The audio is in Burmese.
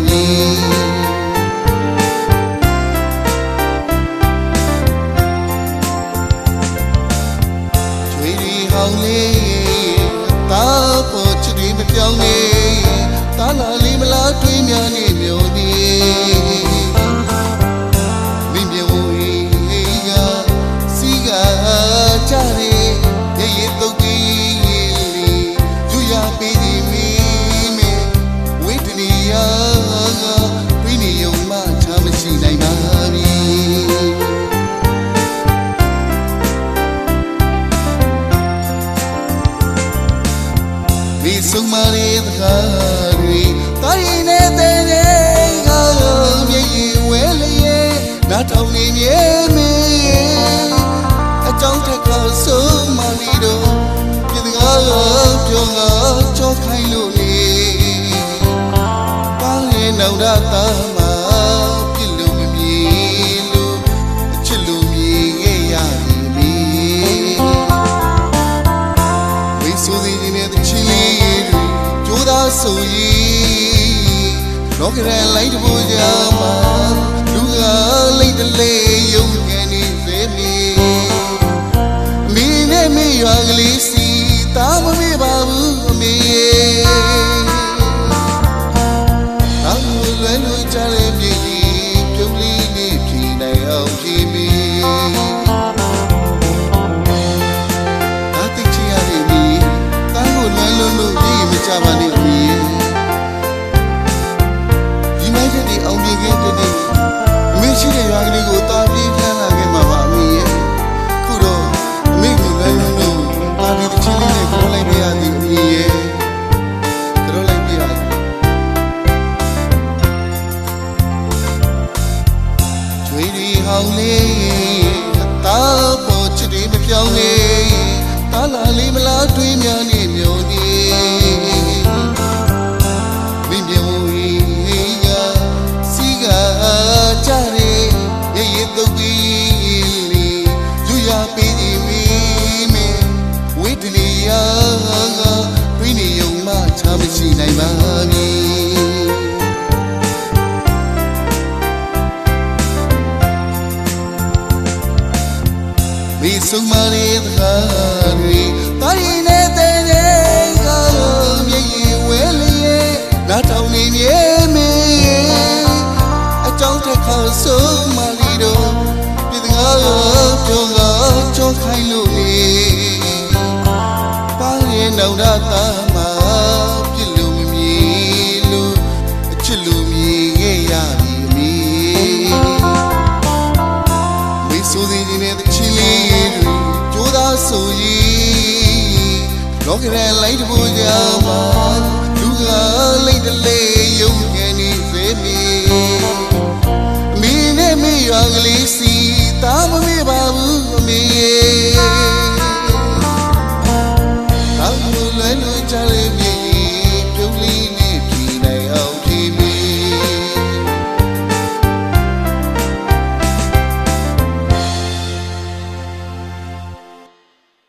ပြီချွေရီဟောင်းလေးတာပေါ်ချရီမပြောင်းနေတာလာလေးမလားတွေးများနေမျိုးဒီမင်းမြေဝေးကစီကကြရဲရေရေတုတ်ကြီးယူရပေးနေမိမေဝိတ္တနီယာဝိနိယုံမချမရှိနိုင်ပါပြီဒီဆုံးမရဲ့တကားတွေတိုင်းနေတဲ့ကမြေကြီးဝဲလျက်နားထောင်နေမြဲမေအကြောင်းတကားဆုံးမလီတော့ပြတကားပြောငါကြောခိုင်းလို့လေပါလေနောင်တတာမှာပြလို့မမြင်လို့အချစ်လို့မြင်ခဲ့ရပြီဝိဆိုးသေးတဲ့ချင်းလေးတွေကြိုးသားဆိုရင်လောကရန်လိုက်တဖို့ကြမှာလူကလိမ့်တလေယုံကန်နေစေမီမင်းနဲ့မရွာကလေးစီတာမမေ့ပါဘူးအမေအမှုလွယ်လွယ်ချတဲ့မြေကြီးပြုံးလေးနဲ့ဖြေနိုင်အောင်ဖြေမီတာတိချရတဲ့မီတာကိုလွယ်လွယ်လို့ရေးမချပါနဲ့အမေဒီမိုက်တဲ့အောင်မြင်ခဲ့တဲ့အမေရှိတဲ့ရွာကလေးကိုတာပြေးဖမ်းလာခဲ့မှာပါအမေရဲ့ခုတော့အမေကိုလွယ်လွယ်လို့တာဒီတချင်းလေးနဲ့ခေါ်လိုက်ပြရသည်အမေရဲ့ကြောလိုက်ပြရတယ်ချွေရီဟောင်းလေးတာပေါ်ချစ်တွေမပြောင်းလေတာလာလေးမလားတွေးများနေမျိုးဒီမင်းမြေဝေးကစီကကြရဲရေရေတုတ်ကြီးလေးယူရပေးနေမိမေဝိတ္တနီယာတွေးနေုံမှချမရှိနိုင်ပါပြီဒီဆုံးမရဲ့တကားတွေတိုင်းနေတဲ့ကမြေကြီးဝဲလျက်နားထောင်နေမြဲမေအကြောင်းတစ်ခါဆုံးမလီတော့ပြတကားပြောငါကြောခိုင်းလို့လေပါရင်နောင်တတာမှာပြစ်လို့မမြင်လို့အချစ်လို့မြင်ခဲ့ရပြီမေဝိဆိုးသေးတဲ့ချင်းလေးတွေကြိုးသားဆိုရင်လောကရန်လိုက်တဖို့ကြမှာလူကလိမ့်တလေယုံကန်နေစေမီမင်းနဲ့မရွာကလေးစီတာမမေ့ပါ